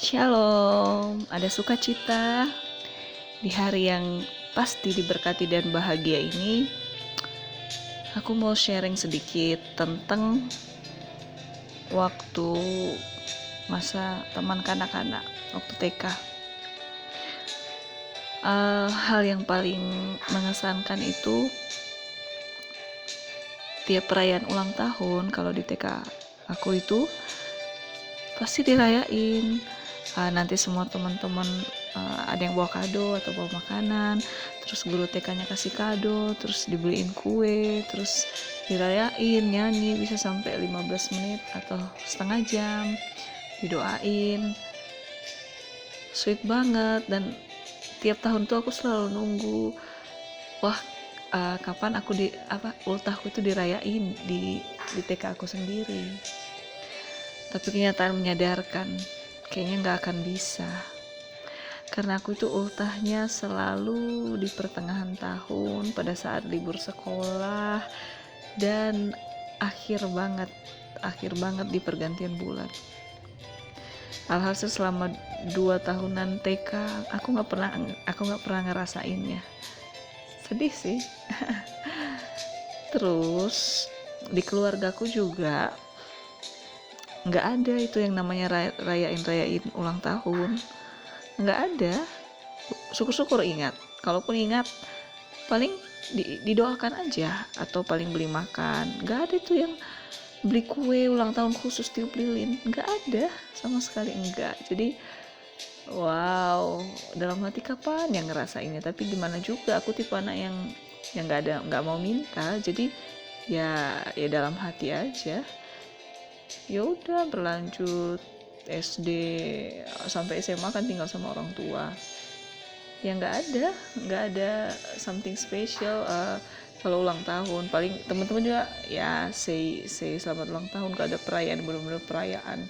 Shalom, ada sukacita di hari yang pasti diberkati dan bahagia ini. Aku mau sharing sedikit tentang waktu masa teman kanak-kanak, waktu TK. Hal yang paling mengesankan itu tiap perayaan ulang tahun kalau di TK aku itu pasti dirayain. Nanti semua teman-teman ada yang bawa kado atau bawa makanan, terus guru TK-nya kasih kado, terus dibeliin kue, terus dirayain, nyanyi bisa sampai 15 menit atau setengah jam, didoain. Sweet banget, dan tiap tahun tuh aku selalu nunggu, wah kapan aku ultahku itu dirayain di TK aku sendiri. Tapi kenyataan menyadarkan kayaknya nggak akan bisa, karena aku itu ultahnya selalu di pertengahan tahun pada saat libur sekolah dan akhir banget di pergantian bulan. Alhasil selama 2 tahunan TK aku nggak pernah ngerasainnya. Sedih sih. Terus di keluargaku juga nggak ada itu yang namanya rayain ulang tahun. Nggak ada. Syukur-syukur ingat. Kalaupun ingat, paling didoakan aja atau paling beli makan. Nggak ada itu yang beli kue ulang tahun khusus tiup lilin. Nggak ada, sama sekali enggak. Jadi wow, dalam hati kapan yang ngerasainnya. Tapi gimana juga, aku tipe anak yang nggak mau minta. Jadi ya dalam hati aja. Ya udah berlanjut SD sampai SMA kan tinggal sama orang tua. Ya nggak ada something special. Kalau ulang tahun paling teman-teman juga ya say selamat ulang tahun. Gak ada perayaan, bener-bener perayaan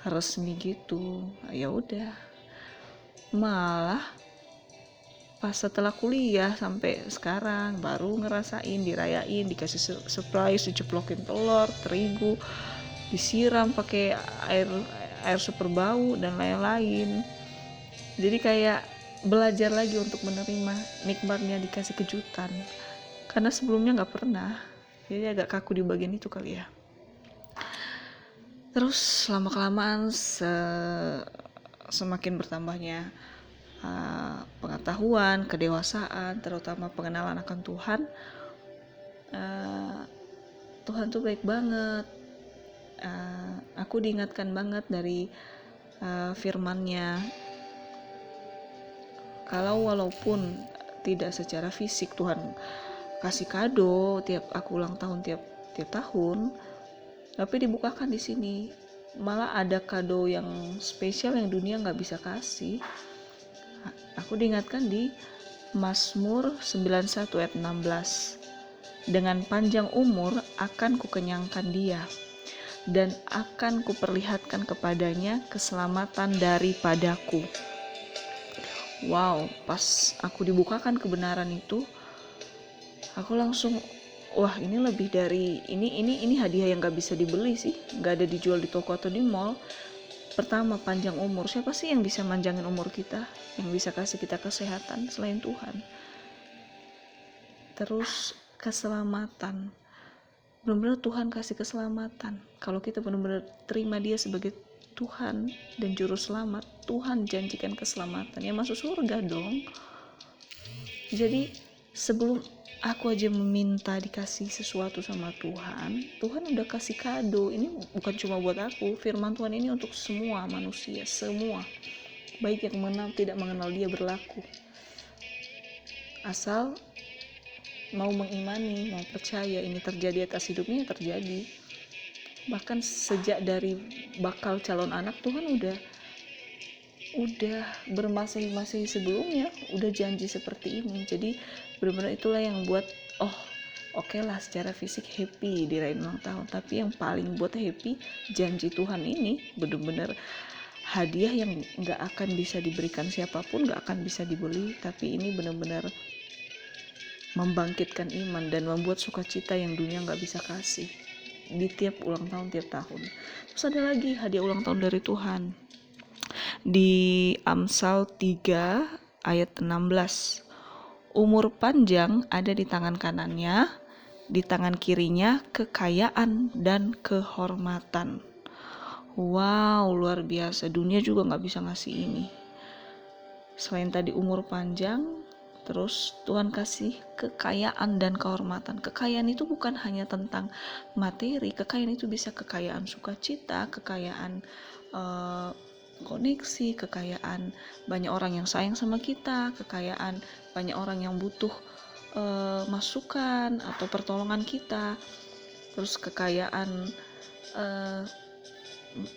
resmi gitu. Ya udah, malah pas setelah kuliah sampai sekarang baru ngerasain dirayain, dikasih surprise, diceplokin telur, terigu, disiram pakai air super bau dan lain-lain. Jadi kayak belajar lagi untuk menerima nikmatnya dikasih kejutan, karena sebelumnya nggak pernah. Jadi agak kaku di bagian itu kali ya. Terus lama kelamaan semakin bertambahnya pengetahuan, kedewasaan, terutama pengenalan akan Tuhan. Tuhan tuh baik banget. Aku diingatkan banget dari firman-Nya, kalau walaupun tidak secara fisik Tuhan kasih kado tiap aku ulang tahun tiap tahun, tapi dibukakan di sini malah ada kado yang spesial yang dunia nggak bisa kasih. Aku diingatkan di Mazmur 91 ayat 16, dengan panjang umur akan kukenyangkan dia dan akan kuperlihatkan kepadanya keselamatan daripadaku. Wow, pas aku dibukakan kebenaran itu, aku langsung wah, ini lebih dari ini hadiah yang gak bisa dibeli sih, gak ada dijual di toko atau di mall. Pertama, panjang umur. Siapa sih yang bisa manjangin umur kita, yang bisa kasih kita kesehatan selain Tuhan? Terus keselamatan, benar-benar Tuhan kasih keselamatan. Kalau kita benar-benar terima dia sebagai Tuhan dan Juru Selamat, Tuhan janjikan keselamatan, ya masuk surga dong. Jadi sebelum aku aja meminta dikasih sesuatu sama Tuhan, Tuhan udah kasih kado. Ini bukan cuma buat aku, firman Tuhan ini untuk semua manusia, semua, baik yang mengenal tidak mengenal dia berlaku. Asal mau mengimani, mau percaya ini terjadi atas hidupnya, terjadi. Bahkan sejak dari bakal calon anak, Tuhan udah bermasih-masih sebelumnya udah janji seperti ini. Jadi benar-benar itulah yang buat oke lah, secara fisik happy dirayain ulang tahun, tapi yang paling buat happy janji Tuhan ini, benar-benar hadiah yang gak akan bisa diberikan siapapun, gak akan bisa dibeli, tapi ini benar-benar membangkitkan iman dan membuat sukacita yang dunia gak bisa kasih di tiap ulang tahun tiap tahun. Terus ada lagi hadiah ulang tahun dari Tuhan, Di Amsal 3 ayat 16. Umur panjang ada di tangan kanannya, di tangan kirinya kekayaan dan kehormatan. Wow, luar biasa. Dunia juga gak bisa ngasih ini. Selain tadi umur panjang, terus Tuhan kasih kekayaan dan kehormatan. Kekayaan itu bukan hanya tentang materi. Kekayaan itu bisa kekayaan sukacita, kekayaan koneksi, kekayaan banyak orang yang sayang sama kita, kekayaan banyak orang yang butuh masukan atau pertolongan kita, terus kekayaan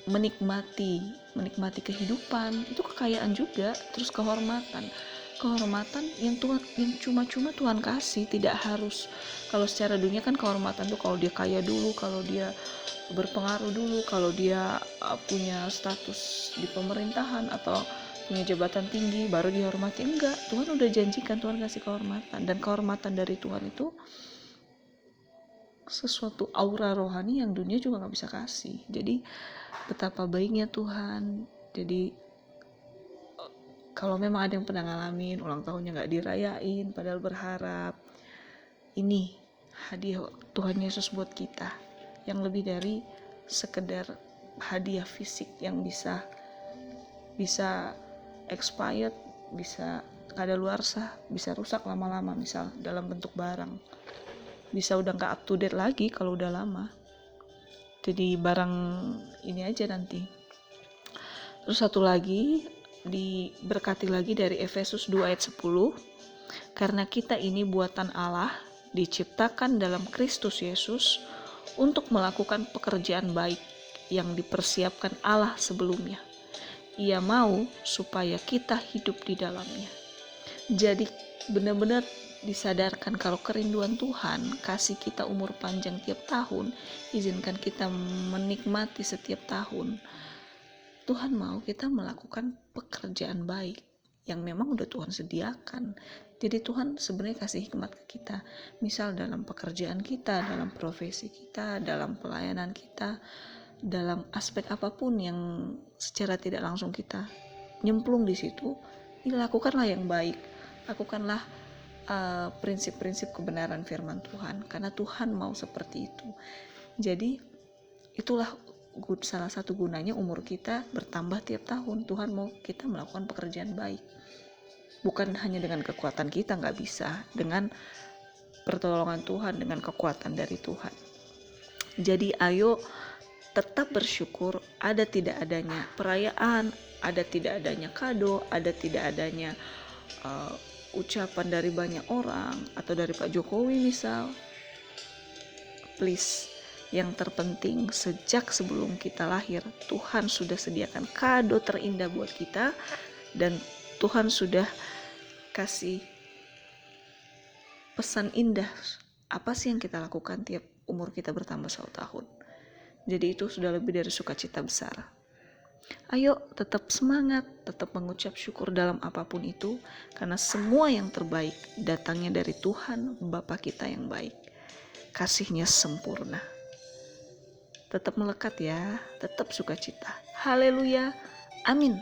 menikmati kehidupan, itu kekayaan juga. Terus kehormatan yang cuma-cuma Tuhan kasih. Tidak harus, kalau secara dunia kan kehormatan tuh kalau dia kaya dulu, kalau dia berpengaruh dulu, kalau dia punya status di pemerintahan atau punya jabatan tinggi baru dihormati. Enggak, Tuhan udah janjikan, Tuhan kasih kehormatan. Dan kehormatan dari Tuhan itu sesuatu aura rohani yang dunia juga gak bisa kasih. Jadi betapa baiknya Tuhan. Jadi kalau memang ada yang pernah ngalamin ulang tahunnya gak dirayain padahal berharap, ini hadiah Tuhan Yesus buat kita yang lebih dari sekedar hadiah fisik yang bisa expired, bisa kadaluarsa, bisa rusak lama-lama, misal dalam bentuk barang, bisa udah gak up to date lagi kalau udah lama. Jadi barang ini aja nanti. Terus satu lagi, diberkati lagi dari Efesus 2 ayat 10. Karena kita ini buatan Allah, diciptakan dalam Kristus Yesus untuk melakukan pekerjaan baik yang dipersiapkan Allah sebelumnya. Ia mau supaya kita hidup di dalamnya. Jadi benar-benar disadarkan kalau kerinduan Tuhan kasih kita umur panjang tiap tahun, izinkan kita menikmati setiap tahun. Tuhan mau kita melakukan pekerjaan baik yang memang udah Tuhan sediakan. Jadi Tuhan sebenarnya kasih hikmat ke kita, misal dalam pekerjaan kita, dalam profesi kita, dalam pelayanan kita, dalam aspek apapun yang secara tidak langsung kita nyemplung di situ, lakukanlah yang baik, lakukanlah prinsip-prinsip kebenaran firman Tuhan, karena Tuhan mau seperti itu. Jadi itulah salah satu gunanya umur kita bertambah tiap tahun. Tuhan mau kita melakukan pekerjaan baik, bukan hanya dengan kekuatan kita, nggak bisa, dengan pertolongan Tuhan, dengan kekuatan dari Tuhan. Jadi ayo tetap bersyukur, ada tidak adanya perayaan, ada tidak adanya kado, ada tidak adanya ucapan dari banyak orang atau dari Pak Jokowi misal. Please, yang terpenting sejak sebelum kita lahir, Tuhan sudah sediakan kado terindah buat kita, dan Tuhan sudah kasih pesan indah apa sih yang kita lakukan tiap umur kita bertambah 1 tahun. Jadi itu sudah lebih dari sukacita besar. Ayo tetap semangat, tetap mengucap syukur dalam apapun itu, karena semua yang terbaik datangnya dari Tuhan Bapa kita yang baik. Kasih-Nya sempurna. Tetap melekat ya, tetap sukacita. Haleluya, amin.